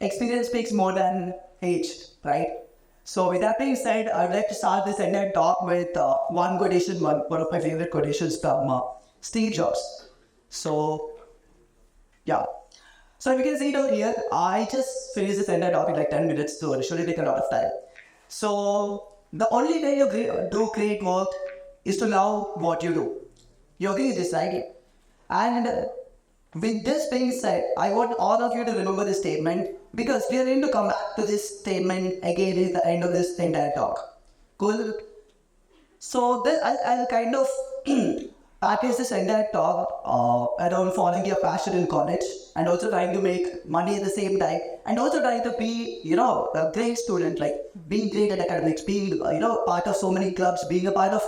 experience speaks more than age, right? So with that being said, I'd like to start this entire talk with one quotation, one of my favorite quotations from Steve Jobs. So yeah. So if you can see down here, I just finished this entire talk in like 10 minutes, so it shouldn't take a lot of time. So the only way you do great work is to love what you do. You agree with this, right? And with this being said, I want all of you to remember this statement because we are going to come back to this statement again at the end of this entire talk. Cool? So then I'll kind of package this entire talk around following your passion in college and also trying to make money at the same time and also trying to be, a great student, like being great at academics, being, part of so many clubs, being a part of,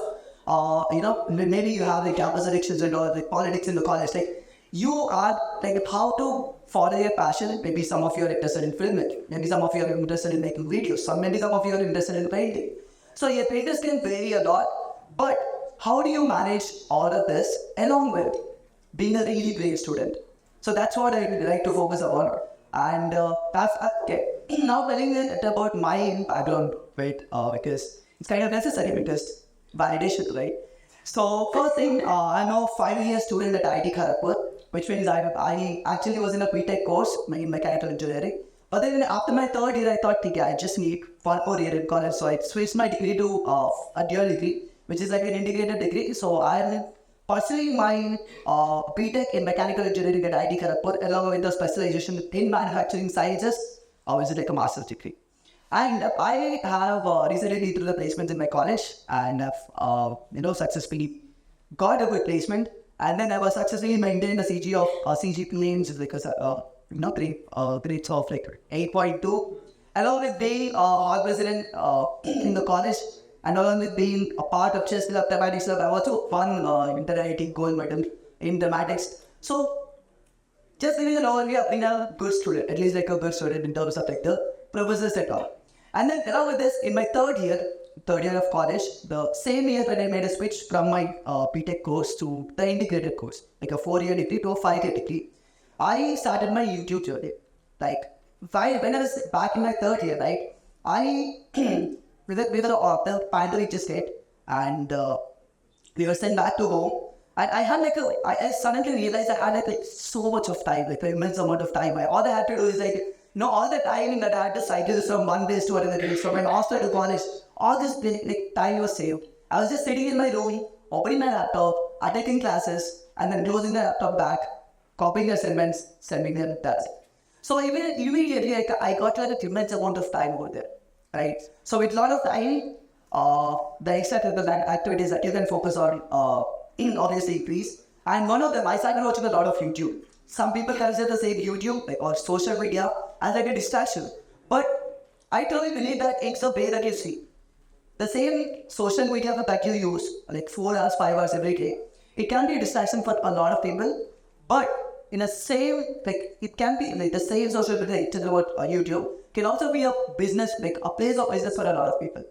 maybe you have like campus addictions and all, like politics in the college, like you are like how to follow your passion. Maybe some of you are interested in filmmaking, maybe some of you are interested in making videos, maybe some of you are interested in painting. So your pages can vary a lot, but how do you manage all of this along with being a really great student? So that's what I would like to focus on. And okay, now telling you about my background, right? Because it's kind of necessary because validation, right? So first thing, I'm a 5-year student at IIT Kharagpur, which means I actually was in a BTech course in mechanical engineering. But then after my 3rd year, I thought, okay, I just need 1 more year in college. So I switched my degree to a dual degree, which is like an integrated degree. So I'm pursuing my BTech in mechanical engineering at IIT Kharagpur along with the specialization in manufacturing sciences, which is like a master's degree. And I have recently been through the placements in my college and have, successfully got a good placement. And then I was successfully maintained a CG of CGPA, which is like grades of like 8.2, along with being all president in the college, and along with being a part of chess club, dramatics club. I also won inter-IIT gold medal in dramatics. So just giving an overview, I've been a good student, at least like a good student in terms of like the professors and all. And then along with this, in my third year of college, the same year that I made a switch from my BTech course to the integrated course, like a 4-year degree to a 5-year degree, I started my YouTube journey. Like, when I was back in my 3rd year, right, we were the pandemic just hit, and we were sent back to home. And I had I suddenly realized I had like so much of time, like an immense amount of time. All I had to do is all the time that I had to cycle from one place to another place, from my hostel to college, all this time was saved. I was just sitting in my room, opening my laptop, attending classes, and then closing the laptop back, copying assignments, sending them. That's it. So immediately I got like an immense amount of time over there, right? So with a lot of time, the extracurricular activities that you can focus on obviously increase. And one of them, I started watching a lot of YouTube. Some people consider the same YouTube or social media as like a distraction. But I totally believe that it's the way that you see. The same social media that you use, like 4 hours, 5 hours every day, it can be a distraction for a lot of people. But in the same, it can be like the same social media about YouTube can also be a business, like a place of business for a lot of people.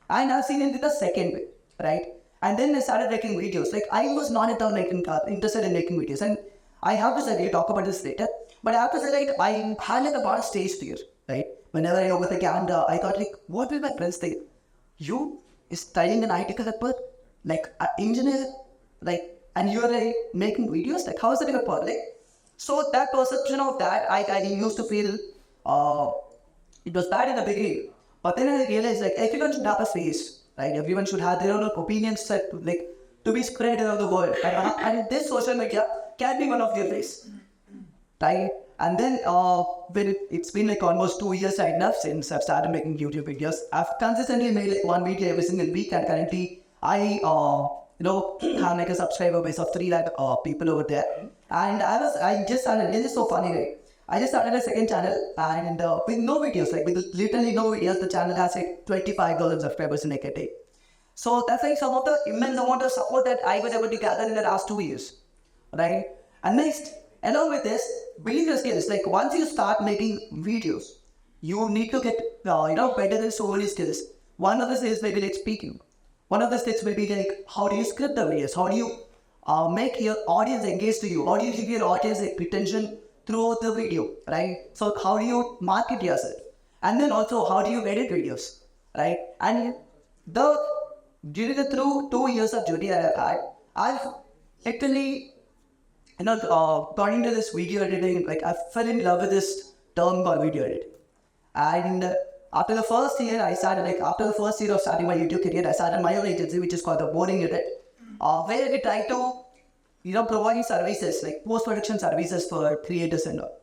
And I've seen it in the second way, right? And then I started making videos. Like I was not at all interested in making videos. And I have to say, we'll talk about this later. But I have to say, I had a lot of stage fear, right? Whenever I opened the camera, I thought, what will my friends think? You is studying an IT Kharagpur, like an engineer, and you're making videos? Like, how is it in public? So that perception of that, I used to feel it was bad in the beginning. But then I realized, everyone should have a face, right? Everyone should have their own opinions to be spread around the world. And this social media can be one of your face, right? And then when it's been almost 2 years right now since I've started making YouTube videos. I've consistently made one video every single week, and currently I have a subscriber base of 3 lakh people over there. And I just started, this is so funny, right? I just started a second channel, and with no videos, with literally no videos, the channel has 25,000 subscribers in a day. So that's some of the immense amount of support that I was able to gather in the last 2 years, right? And next, along with this, building your skills, once you start making videos, you need to get better in so many skills. One of the skills may be speaking. One of the skills may be how do you script the videos? How do you make your audience engage to you? How do you give your audience retention through the video, right? So how do you market yourself? And then also how do you edit videos, right? And the during the through 2 years of journey that I've had, I've actually, got into this video editing. Like I fell in love with this term called video editing. And after the first year, after the first year of starting my YouTube career, I started my own agency, which is called the Boarding Unit, where we try to, providing services like post-production services for creators and all,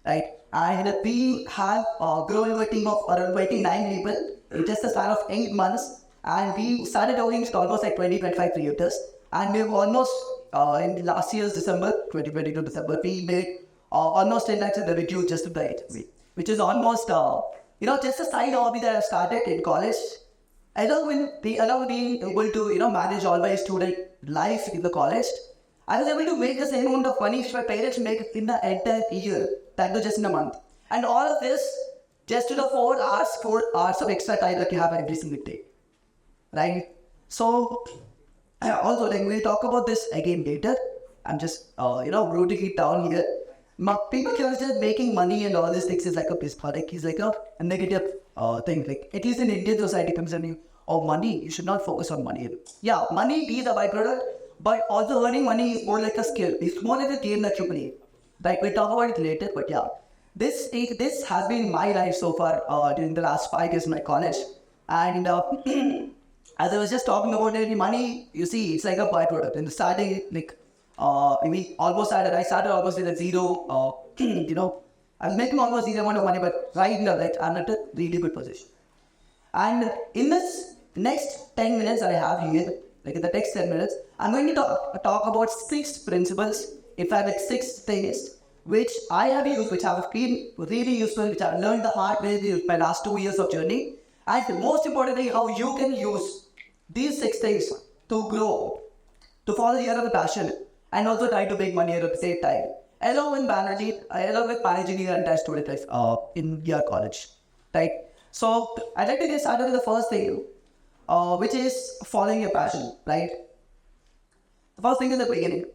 right? And we have grown a team of around 29 people in just a span of 8 months. And we started working with almost like 20-25 creators. And we've almost, in last year's December, 2022 December, we made almost 10 lakhs in revenue just with the agency, which is almost, just a side hobby that I started in college. Along with being able to, manage all my student life in the college, I was able to make the same amount of money which my parents make in the entire year, that was just in a month. And all of this just to the 4 hours of extra time that you have every single day, right? So, also, like, we'll talk about this again later. I'm just, rooting it down here. People are just making money and all these things is like a piss product. It's like a negative thing. Like, at least in Indian society, concerning money, you should not focus on money. Yeah, money is a byproduct, but also earning money is more like a skill. It's more like a game that you play. Like, we'll talk about it later, but yeah. This has been my life so far during the last 5 years in my college. And as I was just talking about any money, you see, it's like a byproduct. In the starting, like, I started almost with a zero, I was making almost zero amount of money, but right now, like, I'm at a really good position. And in this next 10 minutes that I have here, like in the next 10 minutes, I'm going to talk about 6 principles, in fact, like 6 things, which I have used, which have been really useful, which I've learned the hard way in my last 2 years of journey. And most importantly, how you can use these 6 things to grow, to follow your passion, and also try to make money at the same time, along with managing your entire student life in your college, right? So I'd like to get started with the first thing, which is following your passion, right? The first thing in the beginning.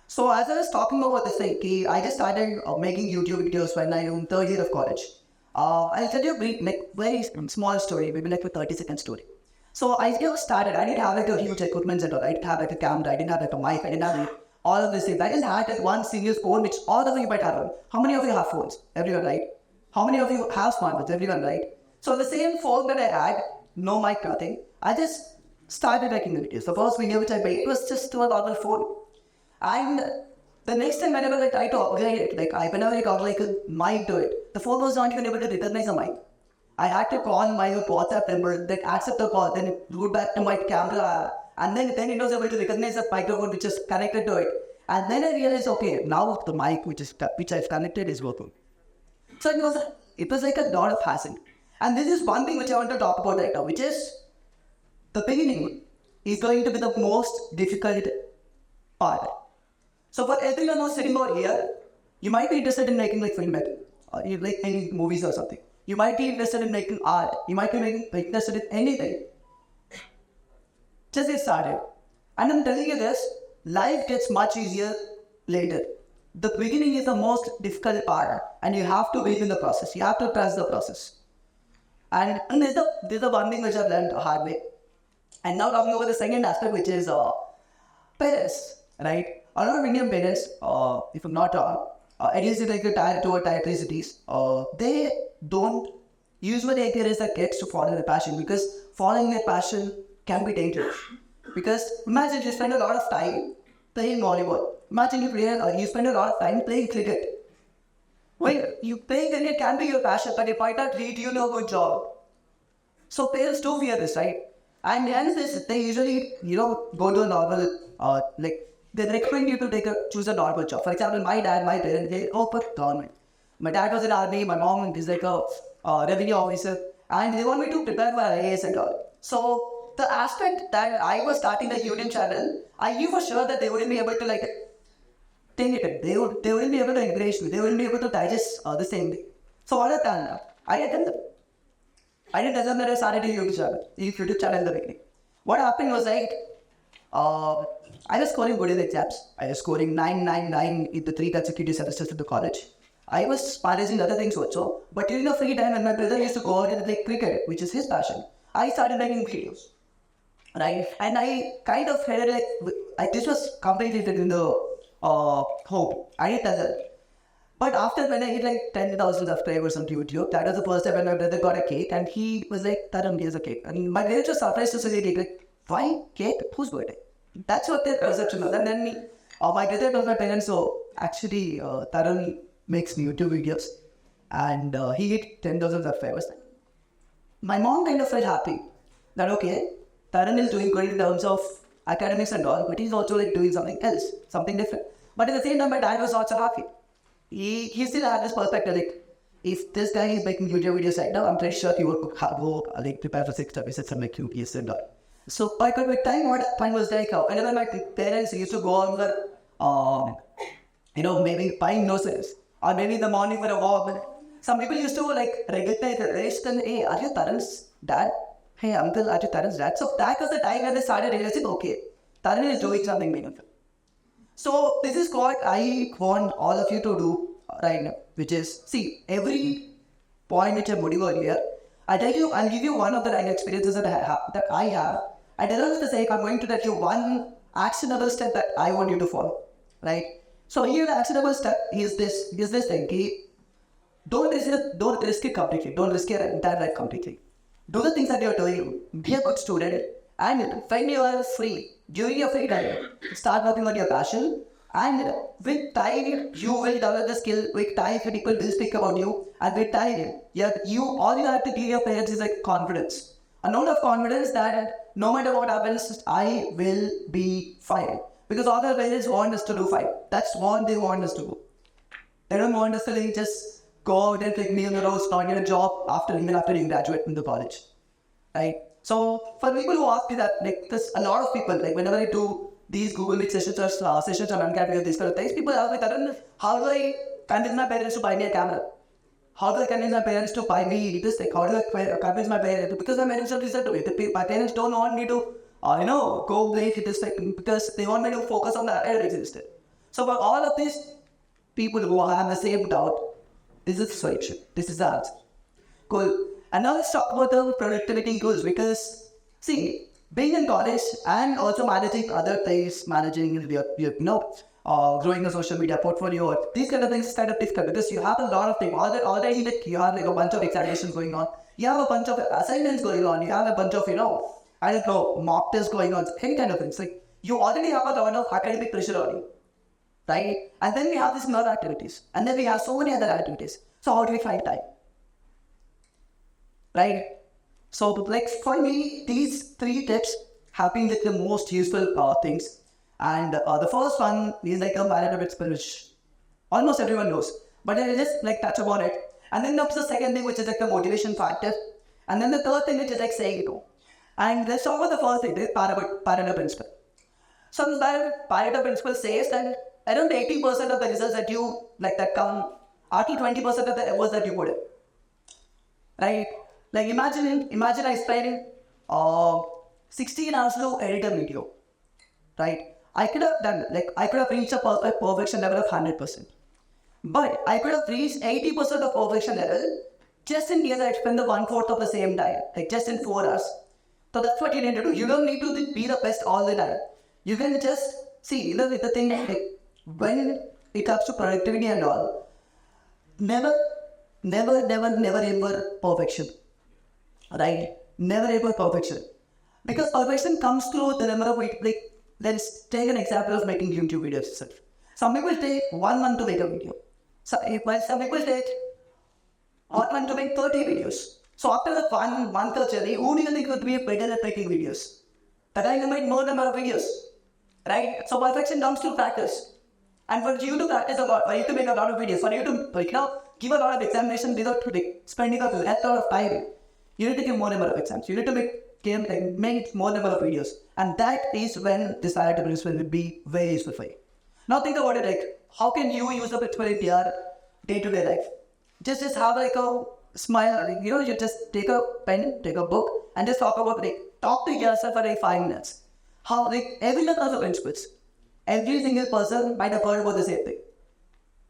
So as I was talking about this thing, I just started making YouTube videos when I was in 3rd year of college. I'll tell you a very small story, maybe like a 30-second story. So I just started. I didn't have like a huge equipment and all. I didn't have like a camera. I didn't have like a mic. I didn't have all of these things. I just had that one single phone, which all of you might have. How many of you have phones? Everyone, right? How many of you have smartphones? Everyone, right? So the same phone that I had, no mic, nothing. I just started making the videos. The first video which I made was just to a normal phone. And the next time whenever I tried to upgrade it, whenever I got like a mic to it, the phone was not even able to recognize a mic. I had to call my WhatsApp number, then accept the call, then it root back to my camera, and then it was able to recognize the microphone which is connected to it. And then I realized, okay, now the mic which I've connected is working. So it was like a lot of hassle. And this is one thing which I want to talk about right now, which is the beginning is going to be the most difficult part. So for everyone who's sitting over here, you might be interested in making like film making, or you like making movies or something. You might be interested in making art. You might be interested in anything. Just get started. And I'm telling you this, life gets much easier later. The beginning is the most difficult part, and you have to wait in the process. You have to trust the process. And there's the one thing which I've learned the hard way. And now talking about the second aspect, which is parents, right? A lot of Indian parents, if I'm not wrong, at least in like the tier 2 or tier 3 cities, they don't usually encourage their kids to follow their passion, because following their passion can be dangerous. Because imagine you spend a lot of time playing volleyball. Imagine you spend a lot of time playing cricket. Well, you playing cricket can be your passion, but it might not lead you to a good job. So parents do fear this, right? And hence this, they usually, go to a normal, they recommend you to choose a normal job. For example, my parents, they for government. My dad was in army, my mom is like a revenue officer, and they want me to prepare for IAS and all. So the aspect that I was starting the YouTube channel, I knew for sure that they wouldn't be able to take it. They wouldn't be able to encourage me. They wouldn't be able to digest the same thing. So what I done now? I didn't tell them that I started a YouTube channel in the beginning. What happened was I was scoring good in exams. I was scoring 999 in the 3 consecutive semesters of the college. I was managing other things also. But during the free time, when my brother used to go out and play cricket, which is his passion, I started making videos. Right? And I kind of had it this was completely in the home. I didn't tell her. But after when I hit like 10,000 subscribers on YouTube, that was the first time when my brother got a cake and he was like, Tharun, here's a cake. And my parents were surprised to see the cake. Like, why cake? Whose birthday? That's what their perception was. And then my brother told my parents, so actually, Tharun makes YouTube videos and he hit 10,000 subscribers. My mom kind of felt happy that, okay, Tharun is doing good in terms of academics and all, but he's also like doing something else, something different. But at the same time, my dad was also happy. He still had this perspective, like, if this guy is making YouTube videos right now, I'm pretty sure he would go like prepare for 6 services and make UPS and all. So by COVID time, what point was like, whenever my parents used to go on the, maybe buying groceries, or maybe in the morning for a walk, some people used to like recognize the rest and, hey, are you Tharun's dad? Hey, uncle, are you Tharun's dad? So that was the time when they started realizing, okay, Tharun is doing something meaningful. So this is what I want all of you to do right now, which is, see, every point which I'm putting over here, I'll give you one of the experiences that I have. And then for the sake, I'm going to tell you one actionable step that I want you to follow, right? So here the actionable step is this thing. Don't risk it completely. Don't risk your entire life completely. Do the things that you're doing. Be a good student. And when you are free, during your free time, start working on your passion. And with time, you will develop the skill. With time, people will speak about you. And with time, all you have to give your parents is like confidence. A note of confidence that no matter what happens, I will be fine. Because all their parents want us to do fine. That's what they want us to do. They don't want us to just go out and take me on the road, not get a job even after you graduate from the college. Right? So for people who ask me that, like, there's a lot of people, like whenever I do these Google Meet sessions or sessions on Uncat, these kind of things, people ask me, how do I convince my parents to buy me a camera? How do I convince my parents to buy me this thing? How do I convince my parents? Because my parents don't listen to me. My parents don't want me to, go play this thing because they want me to focus on the academics instead. So for all of these people who have the same doubt, this is the solution. This is the answer. Cool. And now let's talk about the productivity goals because, see, being in college and also managing other things, managing growing a social media portfolio, these kind of things is kind of difficult because you have a lot of things. Already you have like a bunch of examinations going on. You have a bunch of assignments going on. You have a bunch of, mock tests going on. Any kind of things. Like, you already have a lot of academic pressure on you. Right? And then we have these other activities. And then we have so many other activities. So how do we find time? Right? So like for me, these 3 tips have been like the most useful things. And the first one is like a Pareto principle, which almost everyone knows. But I'll just like touch upon it. And then there's the second thing, which is like the motivation factor. And then the third thing, which is like saying no. And let's talk about the first thing, the Pareto principle. So the Pareto principle says that around 80% of the results that you like that come, only 20% of the efforts that you put in. Right? Like imagine I spent 16 hours to edit a video. Right? I could have reached a perfection level of 100%. But I could have reached 80% of perfection level just in case I spend the 1/4 of the same time, like just in 4 hours. So that's what you need to do. You don't need to be the best all the time. You can just see, the thing, like, when it comes to productivity and all, never ever perfection. Right? Never ever perfection. Because perfection comes through the number of, like, let's take an example of making YouTube videos itself. Some people take 1 month to make a video. While some people take 1 month to make 30 videos. So after the 1 month of journey, who do you think would be better at making videos? The guy who made more number of videos. Right? So perfection comes through practice. And for you to practice a lot, for you to make a lot of videos, for you to give a lot of examination without spending a lot of time, you need to give more number of exams. You need to make more number of videos. And that is when this Pareto principle will be very useful for you. Now think about it, like, how can you use the principle in your day-to-day life? Just have like a smile, you just take a pen, take a book, and just talk to yourself for like 5 minutes. how like everyone has a principles. Every single person might have heard about the same thing.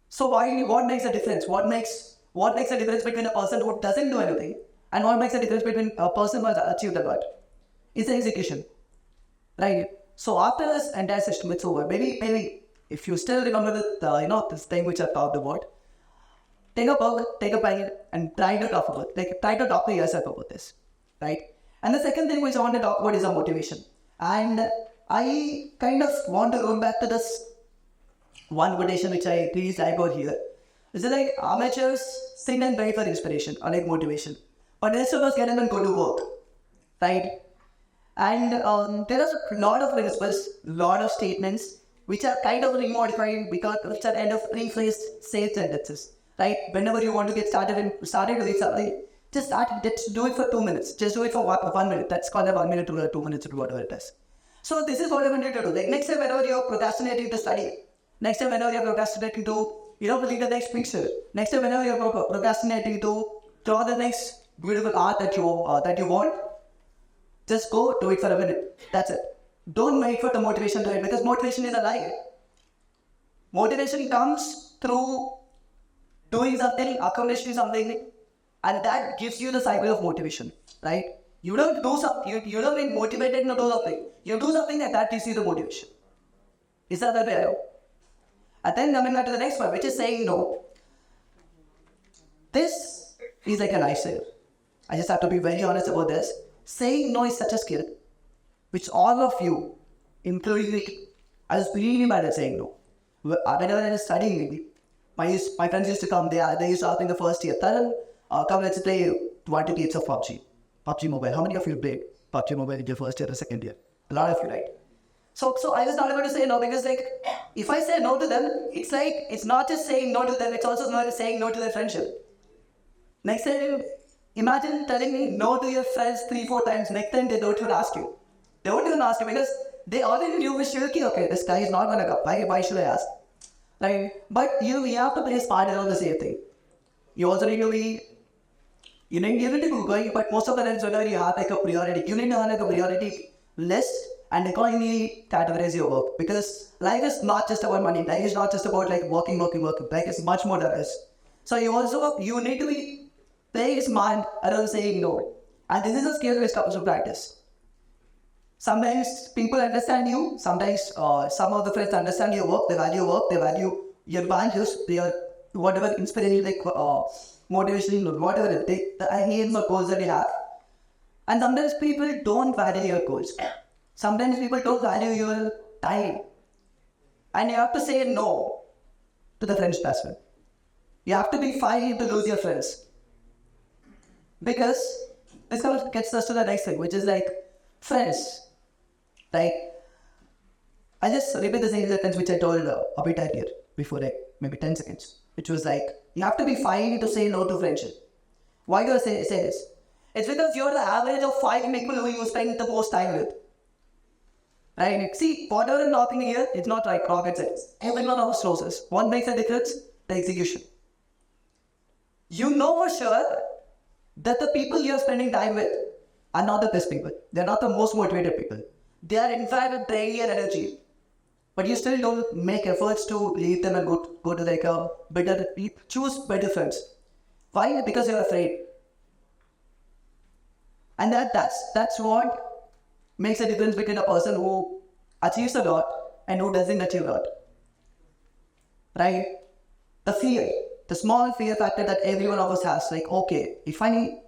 So what makes a difference? What makes a difference between a person who doesn't do anything and what makes a difference between a person who has achieved a lot? It's the execution, right? So after this entire system is over, maybe if you still remember this thing which I talked about, take a book, take a pen, and try to talk to yourself about this, right? And the second thing which I want to talk about is a motivation. And I kind of want to go back to this one quotation which I really like over here. Is it like amateurs sit and wait for inspiration or like motivation, but the rest of us get in and go to work, right? And there are a lot of principles, lot of statements which are kind of remodified because which are kind of rephrased sales sentences, right? Whenever you want to get started doing something, just start it. Just do it for 2 minutes. Just do it for 1 minute. That's called a 1 minute or 2 minutes or whatever it is. So this is what I wanted to do. Like next time whenever you're procrastinating to study, next time whenever you're procrastinating to read the next picture, next time whenever you're procrastinating to draw the next beautiful art that you want, just go do it for a minute. That's it. Don't wait for the motivation to it because motivation is a lie. Motivation comes through doing something, accomplishing something, and that gives you the cycle of motivation, right? You don't do something, you don't get motivated to do something. You do something and that gives you the motivation. Is that the way? And then coming back to the next one, which is saying no. This is like a lifestyle. I just have to be very honest about this. Saying no is such a skill, which all of you, including me, I was really bad at saying no. Whenever I was studying, my friends used to come, they used to ask me in the first year, Tharun, come let's play 20 games of PUBG Mobile. How many of you played PUBG Mobile in your first year or second year? A lot of you, right? So I was not able to say no because like, if I say no to them, it's like, it's not just saying no to them, it's also not just saying no to their friendship. Next time, imagine telling me no to your friends 3-4 times. Next time they don't even ask you. They won't even ask you because they already knew okay, this guy is not gonna come. Why should I ask? Like, but you have to play smart around the same thing. You also need to be, you need to be going, but most of the times whenever you have like a priority, you need to have like a priority list and accordingly categorize your work because life is not just about money. Life is not just about like working. Life is much more than this. So you need to be playing smart around saying no. And this is a skill which comes to practice. Sometimes people understand you. Sometimes some of the friends understand your work. They value your values. Whatever inspiration, like motivation, whatever it is, the aims or goals that you have. And sometimes people don't value your goals. Sometimes people don't value your time. And you have to say no to the friendship as well. You have to be fine to lose your friends. Because this kind of gets us to the next thing, which is like friends. Like, I just repeat the same sentence which I told a bit earlier, before like maybe 10 seconds, which was like, you have to be fine to say no to friendship. Why do I say this? It's because you're the average of 5 people who you spend the most time with. Right? See, whatever I'm talking here, it's not like rocket science. Everyone knows this. What makes a difference? The execution. You know for sure that the people you're spending time with are not the best people. They're not the most motivated people. They are in fact draining your energy. But you still don't make efforts to leave them and go to like a better, choose better friends. Why? Because you're afraid. And that's what makes a difference between a person who achieves a lot and who doesn't achieve a lot. Right? The fear, the small fear factor that every one of us has, like, okay, if I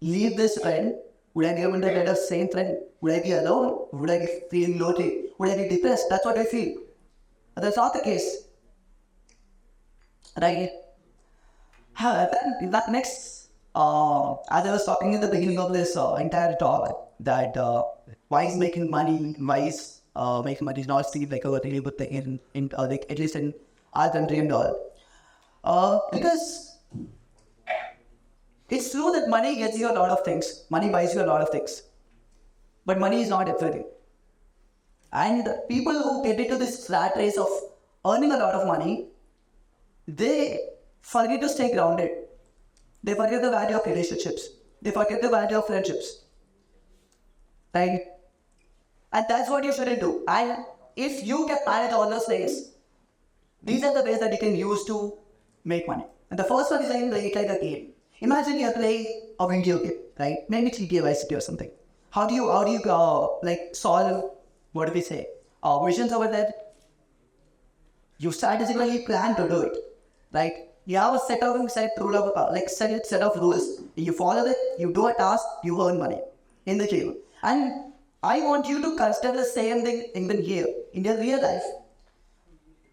leave this friend, would I be able to get a same friend? Would I be alone? Would I be feeling lonely? Would I be depressed? That's what I feel. But that's not the case. Right? Then that next, as I was talking in the beginning of this entire talk, that why is making money, making money is not still like a really good thing in like, at least in our country and all. Because it's true that money gets you a lot of things. Money buys you a lot of things. But money is not everything. And the people who get into this rat race of earning a lot of money, they forget to stay grounded. They forget the value of relationships. They forget the value of friendships. Right? And that's what you shouldn't do. And if you can manage all those things, these are the ways that you can use to make money. And the first one is like a game. Imagine you're playing a video game, right? Maybe GTA or something. How do you solve, what do we say, visions over that? You strategically plan to do it, right? You have a set of rules. You follow it, you do a task, you earn money in the game. And I want you to consider the same thing even here, in your real life.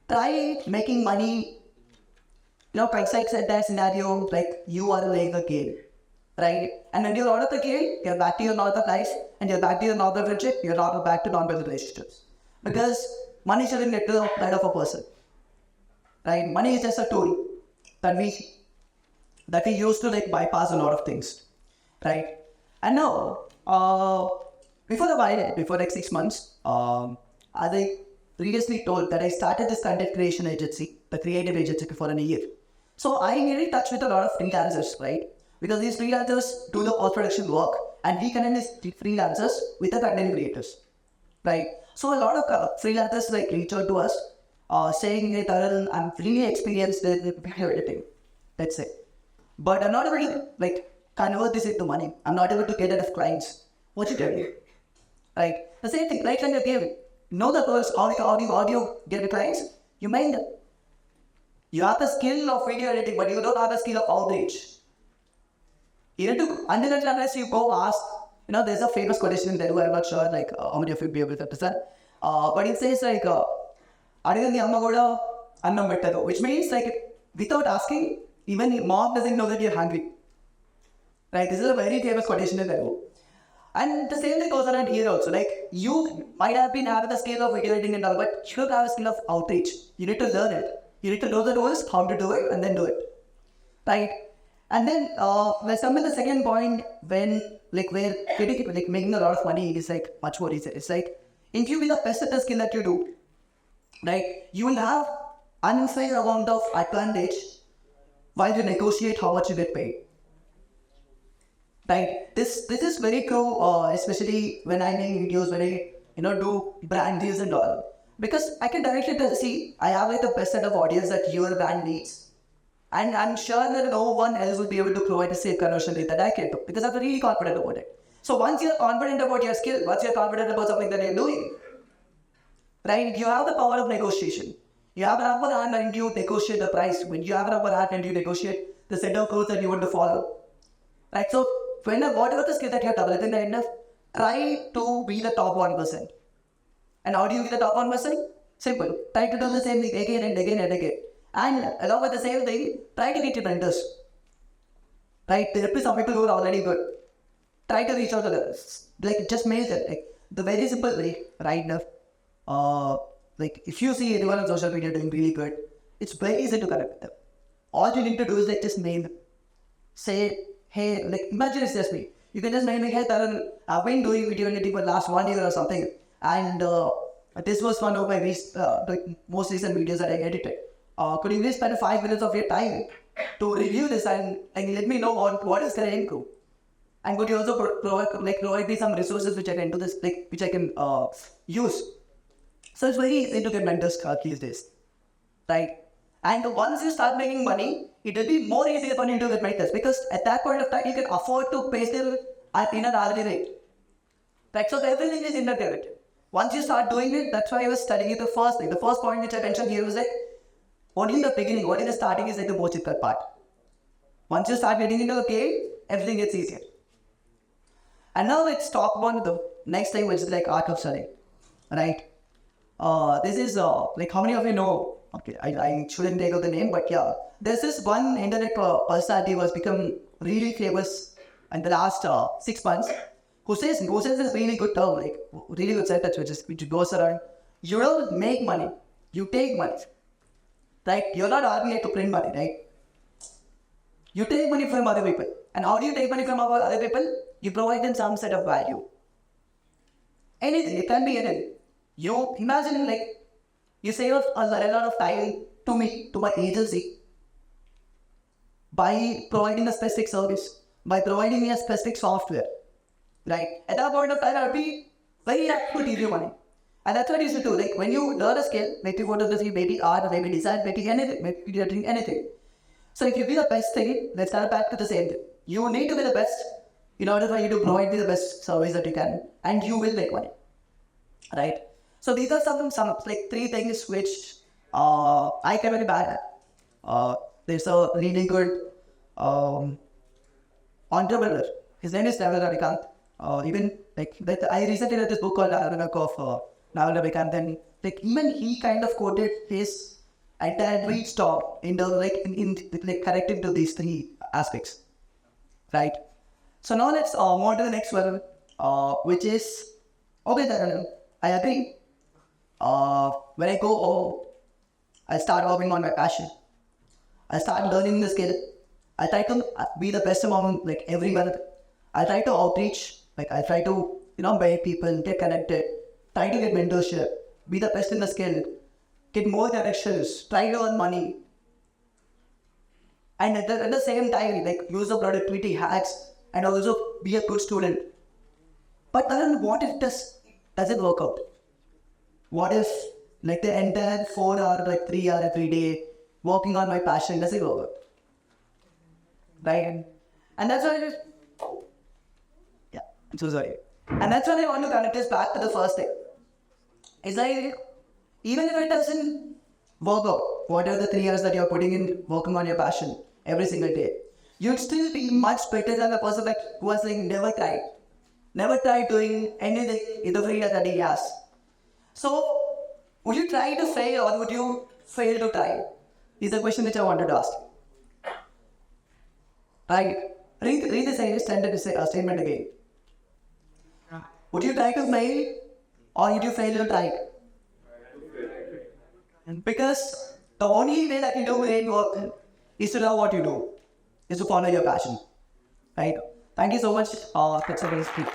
Try making money, like said that scenario, like you are playing a game, right? And when you're out of the game, you're back to your normal life, and you're back to your normal friendship, you're not back to normal relationships. Because money shouldn't get to the head of a person, right? Money is just a tool that we use to like bypass a lot of things, right? And now, before like 6 months, as I previously told that I started this content creation agency, the creative agency, for a year. So I get in touch with a lot of freelancers, right? Because these freelancers do the post-production work, and we connect these freelancers with the content creators, right? So a lot of freelancers like reach out to us, saying, "Hey Tharun, I'm really experienced in video editing, let's say, but I'm not able to like convert this into money. I'm not able to get enough clients. What you tell me?" Right? The same thing, right? When you give, know the first audio get the clients. You mind them. You have the skill of video editing, but you don't have the skill of outreach. You need to, unless you go ask, there's a famous quotation in there, I'm not sure like how many of you be able to understand. But it says like, which means like without asking, even mom doesn't know that you're hungry. Right? This is a very famous quotation in there. And the same thing goes around here also. Like you might have been having the skill of video editing and all, but you don't have a skill of outreach. You need to learn it. You need to know the rules, how to do it, and then do it. Right? And then let's come to the second point when where making a lot of money is like much more easier. It's like if you be the best at the skill that you do, right, you will have unfair amount of advantage while you negotiate how much you get paid. Right? This is very cool, especially when I make videos, when I do brand deals and all. Because I can directly see I have like the best set of audience that your brand needs. And I'm sure that no one else will be able to provide the same conversion rate that I can do, because I'm really confident about it. So once you're confident about your skill, once you're confident about something that you're doing, right, you have the power of negotiation. You have an upper hand and you negotiate the price. When you have an upper hand and you negotiate the set of codes that you want to follow. Right, so whatever the skill that you're developing right now, try to be the top 1%. And how do you be the top 1%? Simple. Try to do the same thing again and again and again. And along with the same thing, try to get your mentors. Right? There will be some people who are already good. Try to reach out to them. Like just make it. Like the very simple way right now. Like if you see anyone on social media doing really good, it's very easy to connect with them. All you need to do is like just mail them. Say, hey, like imagine it's just me. You can just mail me, hey Tharun, I've been doing video editing for the last 1 year or something. And this was one of my most recent videos that I edited. Could you please spend 5 minutes of your time to review this and let me know what is going to improve? And could you also provide me some resources which I can do this, which I can use? So it's very easy to get mentors these days, right? And once you start making money, it will be more easier for you to get mentors, because at that point of time you can afford to pay them in an hourly rate. Right? So everything is interconnected. Once you start doing it, that's why I was studying it the first thing. The first point which I mentioned here was like, only in the beginning, only in the starting is like the most difficult part. Once you start getting into the game, everything gets easier. And now let's talk about the next thing, which is like art of selling, right? This is like how many of you know? Okay, I shouldn't take out the name, but yeah, there's this one internet personality who has become really famous in the last 6 months. Who says this really good term, like really good sentence, which goes around. You don't make money, you take money. Right? You're not asking it to print money, right? You take money from other people. And how do you take money from other people? You provide them some set of value. Anything, it can be anything. You imagine like, you save a lot of time to me, to my agency, by providing a specific service, by providing me a specific software. Right? At that point of time, I'll be very happy to give you money. And that's what you should do. Like when you learn a skill, maybe go to the maybe art, maybe design, maybe anything, maybe you're doing anything. So if you be the best thing, let's start back to the same thing. You need to be the best in order for you to provide the best service that you can, and you will make money, right? So these are some like 3 things which I can very bad at. There's a really good entrepreneur. His name is Naik. Even like I recently read this book called Naik, and like even he kind of quoted his entire tweet stop in the in like connecting to these 3 aspects, right? So now let's move on to the next one, which is okay. Then I agree. When I go home, I start working on my passion. I start learning the skill. I try to be the best among like everyone. I try to outreach. Like I try to meet people, get connected, try to get mentorship, be the best in the skill, get more directions, try to earn money, and at the same time like use the productivity hacks and also be a good student. But then what if this doesn't work out? What if like the entire 4 hour, like 3 hour every day working on my passion doesn't work out? Right? And that's why I'm so sorry. And that's why I want to connect this back to the first thing. It's like, even if it doesn't work out, what are the 3 years that you're putting in working on your passion every single day, you'd still be much better than the person like who was like never tried doing anything in the 3 years that he has. So, would you try to fail or would you fail to try? Is the question which I wanted to ask. Right? Read this statement again. Would you try to fail or would you fail to try? Because the only way that you do great work is to love what you do, is to follow your passion. Right? Thank you so much. That's a very speak.